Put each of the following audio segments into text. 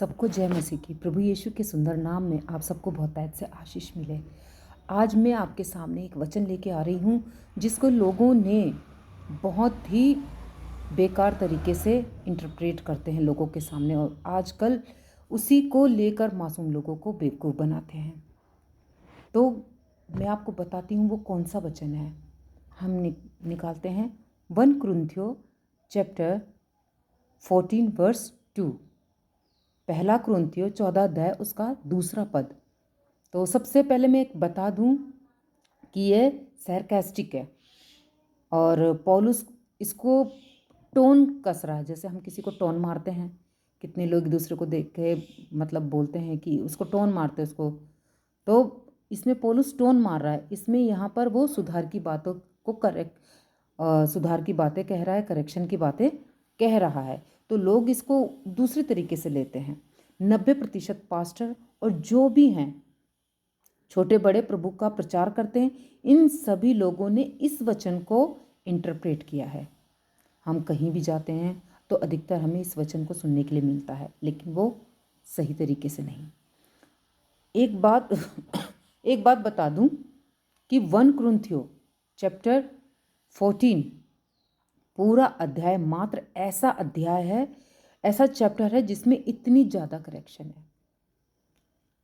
सबको जय मसीह की। प्रभु यीशु के सुंदर नाम में आप सबको बहुतायत से आशीष मिले। आज मैं आपके सामने एक वचन लेके आ रही हूँ जिसको लोगों ने बहुत ही बेकार तरीके से इंटरप्रेट करते हैं लोगों के सामने, और आजकल उसी को लेकर मासूम लोगों को बेवकूफ़ बनाते हैं। तो मैं आपको बताती हूँ वो कौन सा वचन है। हम निकालते हैं 1 कुरिन्थियों चैप्टर 14 वर्स 2। पहला कुरिन्थियों 14 अध्याय उसका दूसरा पद। तो सबसे पहले मैं एक बता दूं कि ये सैरकास्टिक है और पौलुस इसको टोन कस रहा है। जैसे हम किसी को टोन मारते हैं, कितने लोग दूसरे को देख के मतलब बोलते हैं कि उसको टोन मारते हैं उसको, तो इसमें पौलुस टोन मार रहा है। इसमें यहाँ पर वो सुधार की बातों को सुधार की बातें कह रहा है, करेक्शन की बातें कह रहा है। तो लोग इसको दूसरे तरीके से लेते हैं। 90% पास्टर और जो भी हैं छोटे बड़े प्रभु का प्रचार करते हैं, इन सभी लोगों ने इस वचन को इंटरप्रेट किया है। हम कहीं भी जाते हैं तो अधिकतर हमें इस वचन को सुनने के लिए मिलता है, लेकिन वो सही तरीके से नहीं। एक बात बता दूं कि 1 कुरिन्थियों चैप्टर 14 पूरा अध्याय मात्र ऐसा अध्याय है, ऐसा चैप्टर है जिसमें इतनी ज़्यादा करेक्शन है,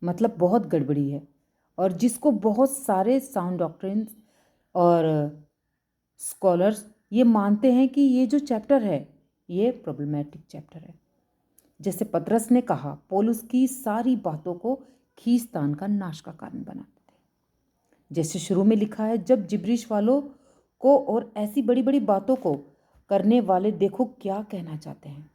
मतलब बहुत गड़बड़ी है, और जिसको बहुत सारे साउंड डॉक्ट्रिन्स और स्कॉलर्स ये मानते हैं कि ये जो चैप्टर है ये प्रॉब्लमैटिक चैप्टर है। जैसे पतरस ने कहा, पौलुस की सारी बातों को खींचतान का नाश का कारण बनाते थे। जैसे शुरू में लिखा है, जब जिब्रीश वालों को और ऐसी बड़ी बड़ी बातों को करने वाले देखो क्या कहना चाहते हैं।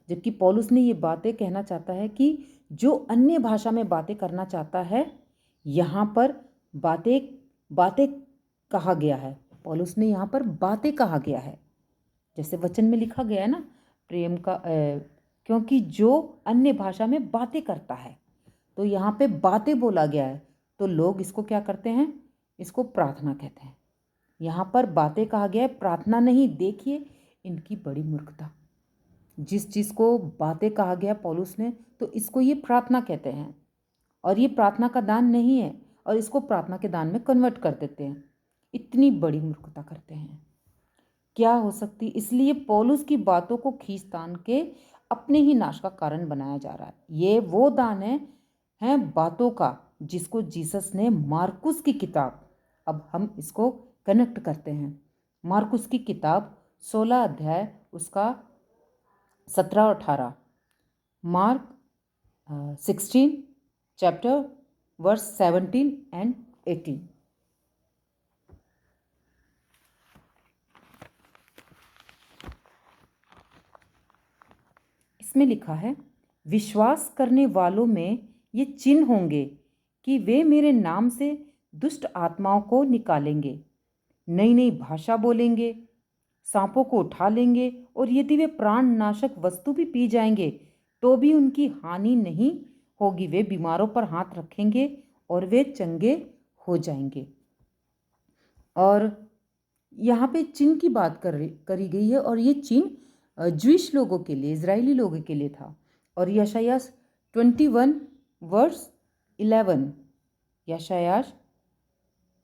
जबकि पौलुस ने ये बातें कहना चाहता है कि जो अन्य भाषा में बातें करना चाहता है, यहाँ पर बातें कहा गया है। पौलुस ने यहाँ पर बातें कहा गया है, जैसे वचन में लिखा गया है ना, प्रेम का क्योंकि जो अन्य भाषा में बातें करता है, तो यहाँ पे बातें बोला गया है। तो लोग इसको क्या करते हैं, इसको प्रार्थना कहते हैं। यहाँ पर बातें कहा गया है, प्रार्थना नहीं। देखिए इनकी बड़ी मूर्खता। जिस चीज़ को बातें कहा गया पौलुस ने, तो इसको ये प्रार्थना कहते हैं, और ये प्रार्थना का दान नहीं है, और इसको प्रार्थना के दान में कन्वर्ट कर देते हैं। इतनी बड़ी मूर्खता करते हैं, क्या हो सकती। इसलिए पौलुस की बातों को खींचतान के अपने ही नाश का कारण बनाया जा रहा है। ये वो दान है बातों का जिसको जीसस ने मार्कुस की किताब, अब हम इसको कनेक्ट करते हैं, मार्कुस की किताब 16 अध्याय उसका 17 और 18, मार्क 16 चैप्टर वर्स 17 एंड 18। इसमें लिखा है, विश्वास करने वालों में ये चिन्ह होंगे कि वे मेरे नाम से दुष्ट आत्माओं को निकालेंगे, नई नई भाषा बोलेंगे, सांपों को उठा लेंगे, और यदि वे प्राण नाशक वस्तु भी पी जाएंगे तो भी उनकी हानि नहीं होगी। वे बीमारों पर हाथ रखेंगे और वे चंगे हो जाएंगे। और यहाँ पे चिन्ह की बात करी गई है, और ये चिन्ह ज्यूइश लोगों के लिए, इजरायली लोगों के लिए था। और यशायाह 21 वर्स 11, यशायाह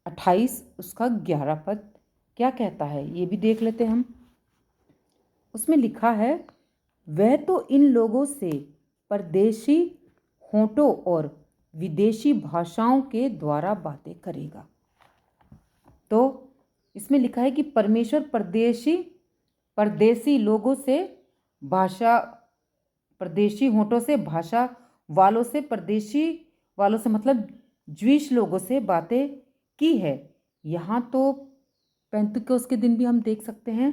28 उसका 11 पद क्या कहता है ये भी देख लेते हैं हम। उसमें लिखा है, वह तो इन लोगों से परदेशी होठों और विदेशी भाषाओं के द्वारा बातें करेगा। तो इसमें लिखा है कि परमेश्वर परदेशी लोगों से भाषा, परदेशी होठों से भाषा वालों से, परदेशी वालों से मतलब ज्यूइश लोगों से बातें की है। यहाँ तो पेंतुकोस के दिन भी हम देख सकते हैं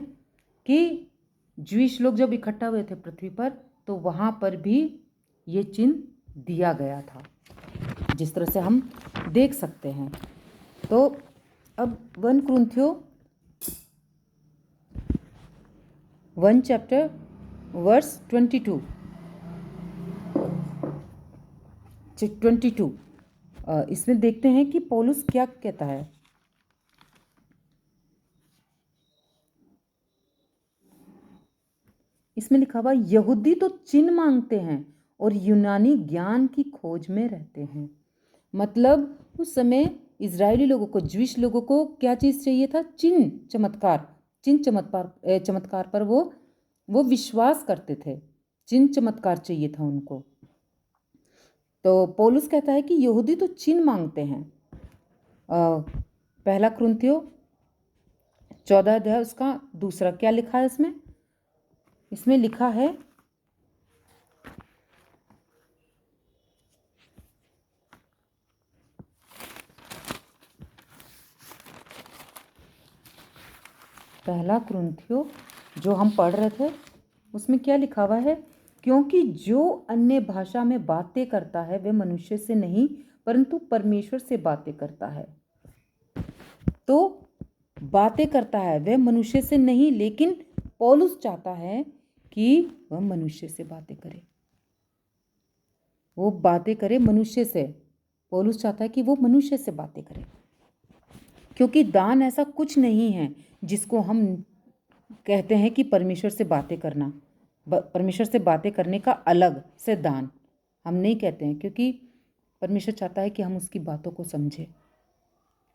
कि ज्यूइश लोग जब इकट्ठा हुए थे पृथ्वी पर, तो वहाँ पर भी ये चिन्ह दिया गया था, जिस तरह से हम देख सकते हैं। तो अब 1 कुरिन्थियों 1 चैप्टर वर्स 22 इसमें देखते हैं कि पौलुस क्या कहता है। इसमें लिखा हुआ यहूदी तो चिन्ह मांगते हैं और यूनानी ज्ञान की खोज में रहते हैं। मतलब उस समय इजरायली लोगों को, ज्यूइश लोगों को क्या चीज़ चाहिए था? चिन्ह चमत्कार। चमत्कार पर वो विश्वास करते थे। चिन्ह चमत्कार चाहिए था उनको। तो पौलुस कहता है कि यहूदी तो चिन्ह मांगते हैं। पहला कुरिन्थियों 14 अध्याय उसका दूसरा क्या लिखा है इसमें? इसमें लिखा है पहला कुरिन्थियों जो हम पढ़ रहे थे उसमें क्या लिखा हुआ है? क्योंकि जो अन्य भाषा में बातें करता है वह मनुष्य से नहीं परंतु परमेश्वर से बातें करता है। तो बातें करता है वह मनुष्य से नहीं, लेकिन पौलुस चाहता है कि वह मनुष्य से बातें करे, वो बातें करे मनुष्य से। पौलुस चाहता है कि वो मनुष्य से बातें करे, क्योंकि दान ऐसा कुछ नहीं है जिसको हम कहते हैं कि परमेश्वर से बातें करना, परमेश्वर से बातें करने का अलग से दान हम नहीं कहते हैं, क्योंकि परमेश्वर चाहता है कि हम उसकी बातों को समझें,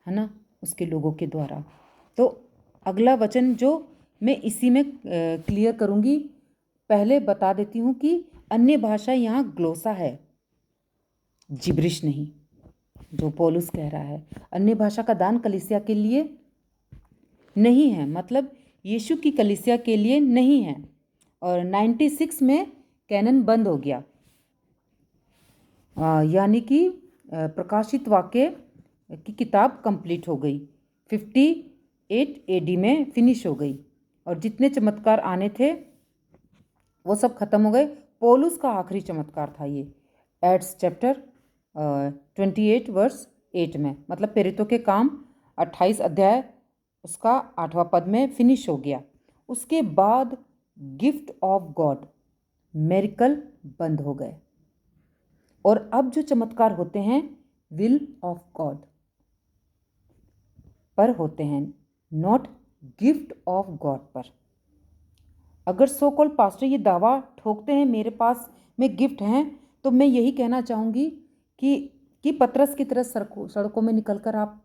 है ना, उसके लोगों के द्वारा। तो अगला वचन जो मैं इसी में क्लियर करूँगी, पहले बता देती हूँ कि अन्य भाषा यहाँ ग्लोसा है, जिब्रिश नहीं, जो पौलुस कह रहा है। अन्य भाषा का दान कलीसिया के लिए नहीं है, मतलब यीशु की कलीसिया के लिए नहीं है। और 96 में कैनन बंद हो गया, यानी कि प्रकाशित वाक्य की किताब कंप्लीट हो गई, 58 AD में फिनिश हो गई, और जितने चमत्कार आने थे वो सब खत्म हो गए। पौलुस का आखिरी चमत्कार था ये, एक्ट्स चैप्टर 28 वर्स 8 में, मतलब प्रेरितों के काम 28 अध्याय उसका 8वां पद में फिनिश हो गया। उसके बाद गिफ्ट ऑफ गॉड, मेरिकल बंद हो गए, और अब जो चमत्कार होते हैं विल ऑफ गॉड पर होते हैं, नॉट गिफ्ट ऑफ गॉड पर। अगर सो कॉल पास्टर ये दावा ठोकते हैं मेरे पास में गिफ्ट हैं, तो मैं यही कहना चाहूँगी कि पतरस की तरह सड़कों में निकलकर आप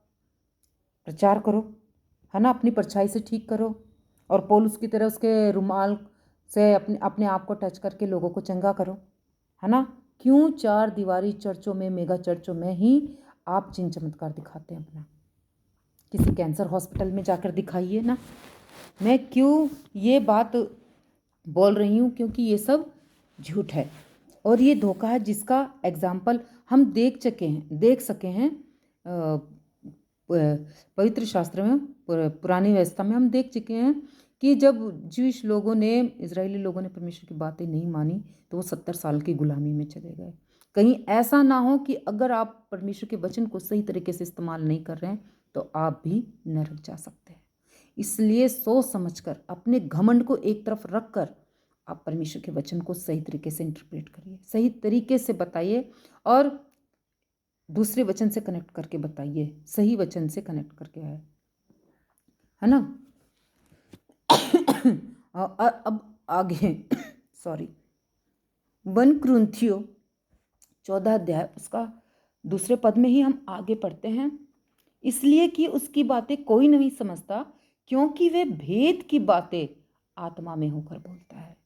प्रचार करो, है ना, अपनी परछाई से ठीक करो, और पौलुस की तरह उसके रुमाल से अपने आप को टच करके लोगों को चंगा करो, है ना। क्यों 4 दीवारी चर्चों में, मेगा चर्चों में ही आप चिन्ह चमत्कार दिखाते हैं अपना? किसी कैंसर हॉस्पिटल में जाकर दिखाइए ना। मैं क्यों ये बात बोल रही हूँ? क्योंकि ये सब झूठ है और ये धोखा है, जिसका एग्जाम्पल हम देख सके हैं पवित्र शास्त्र में, पुरानी व्यवस्था में हम देख चुके हैं कि जब ज्यूइश लोगों ने, इजरायली लोगों ने परमेश्वर की बातें नहीं मानी तो वो 70 साल की गुलामी में चले गए। कहीं ऐसा ना हो कि अगर आप परमेश्वर के वचन को सही तरीके से इस्तेमाल नहीं कर रहे हैं तो आप भी नरक जा सकते हैं। इसलिए सोच समझकर, अपने घमंड को एक तरफ रख कर आप परमेश्वर के वचन को सही तरीके से इंटरप्रेट करिए, सही तरीके से बताइए, और दूसरे वचन से कनेक्ट करके बताइए, सही वचन से कनेक्ट करके है ना। अब आगे सॉरी 1 कुरिन्थियों 14 अध्याय उसका दूसरे पद में ही हम आगे पढ़ते हैं। इसलिए कि उसकी बातें कोई नहीं समझता, क्योंकि वे भेद की बातें आत्मा में होकर बोलता है।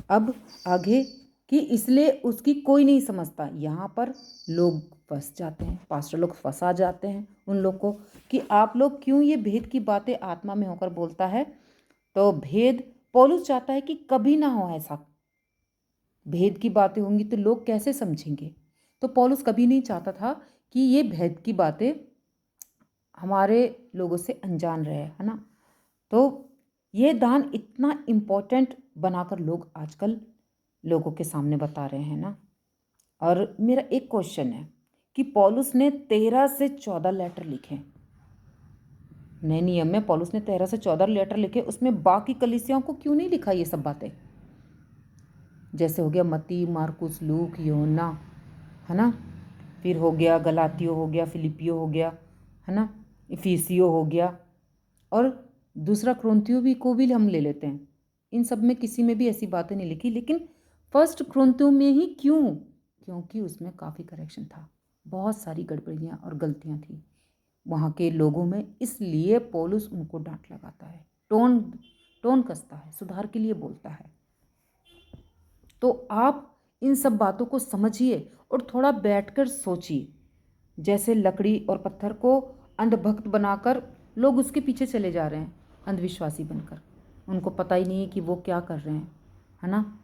अब आगे कि इसलिए उसकी कोई नहीं समझता, यहाँ पर लोग फंस जाते हैं, पास्टर लोग फंसा जाते हैं उन लोग को कि आप लोग क्यों ये भेद की बातें आत्मा में होकर बोलता है। तो भेद, पौलुस चाहता है कि कभी ना हो ऐसा, भेद की बातें होंगी तो लोग कैसे समझेंगे। तो पौलुस कभी नहीं चाहता था कि ये भेद की बातें हमारे लोगों से अनजान रहे, है ना। तो ये दान इतना इम्पोर्टेंट बनाकर लोग आजकल लोगों के सामने बता रहे हैं ना। और मेरा एक क्वेश्चन है कि पौलुस ने 13 से 14 लेटर लिखे, नए नियम में पौलुस ने 13 से 14 लेटर लिखे, उसमें बाकी कलीसियाओं को क्यों नहीं लिखा ये सब बातें? जैसे हो गया मत्ती, मार्कुस, लूक, यूहन्ना, है ना, फिर हो गया गलातियो, हो गया फिलिपियो, हो गया, है ना, इफिसियो हो गया, और दूसरा कुरिन्थियों भी को भी हम ले लेते हैं, इन सब में किसी में भी ऐसी बातें नहीं लिखी, लेकिन फर्स्ट कुरिन्थियों में ही क्यों? क्योंकि उसमें काफ़ी करेक्शन था, बहुत सारी गड़बड़ियाँ और गलतियाँ थी वहाँ के लोगों में, इसलिए पौलुस उनको डांट लगाता है, टोन कसता है, सुधार के लिए बोलता है। तो आप इन सब बातों को समझिए और थोड़ा बैठकर सोचिए। जैसे लकड़ी और पत्थर को अंधभक्त बनाकर लोग उसके पीछे चले जा रहे हैं, अंधविश्वासी बनकर। उनको पता ही नहीं है कि वो क्या कर रहे हैं, है ना।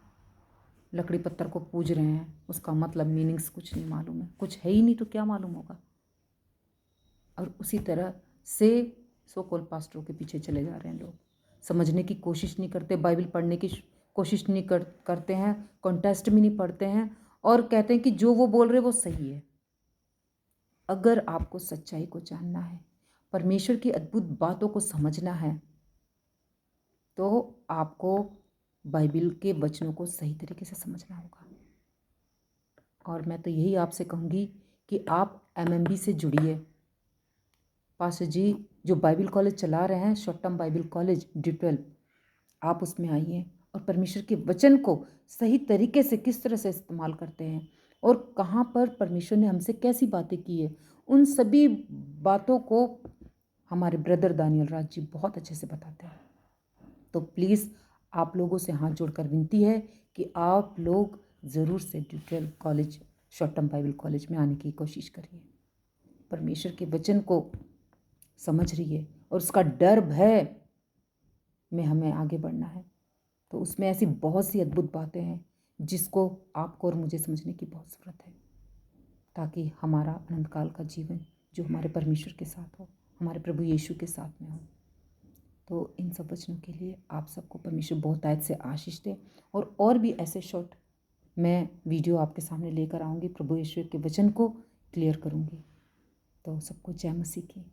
लकड़ी पत्थर को पूज रहे हैं, उसका मतलब मीनिंग्स कुछ नहीं मालूम है, कुछ है ही नहीं तो क्या मालूम होगा। और उसी तरह से सो कॉल्ड पास्टरों के पीछे चले जा रहे हैं लोग, समझने की कोशिश नहीं करते, बाइबल पढ़ने की कोशिश नहीं करते हैं, कॉन्टेस्ट में नहीं पढ़ते हैं और कहते हैं कि जो वो बोल रहे वो सही है। अगर आपको सच्चाई को जानना है, परमेश्वर की अद्भुत बातों को समझना है, तो आपको बाइबल के वचनों को सही तरीके से समझना होगा। और मैं तो यही आपसे कहूँगी कि आप एमएमबी से जुड़िए। पास्टर जी जो बाइबल कॉलेज चला रहे हैं, short term Bible college D12, आप उसमें आइए और परमेश्वर के वचन को सही तरीके से किस तरह से इस्तेमाल करते हैं और कहाँ पर परमेश्वर ने हमसे कैसी बातें की है, उन सभी बातों को हमारे ब्रदर दानियल राज जी बहुत अच्छे से बताते हैं। तो प्लीज़ आप लोगों से हाथ जोड़कर विनती है कि आप लोग ज़रूर से D12 college, short term Bible college में आने की कोशिश करिए। परमेश्वर के वचन को समझ रहिए और उसका डर भय में हमें आगे बढ़ना है। तो उसमें ऐसी बहुत सी अद्भुत बातें हैं जिसको आपको और मुझे समझने की बहुत ज़रूरत है, ताकि हमारा अनंत काल का जीवन जो हमारे परमेश्वर के साथ हो, हमारे प्रभु यीशु के साथ में हो। तो इन सब वचनों के लिए आप सबको परमेश्वर बहुतायत से आशीष दे और भी ऐसे शॉर्ट मैं वीडियो आपके सामने लेकर आऊँगी, प्रभु यीशु के वचन को क्लियर करूँगी। तो सबको जय मसीह की।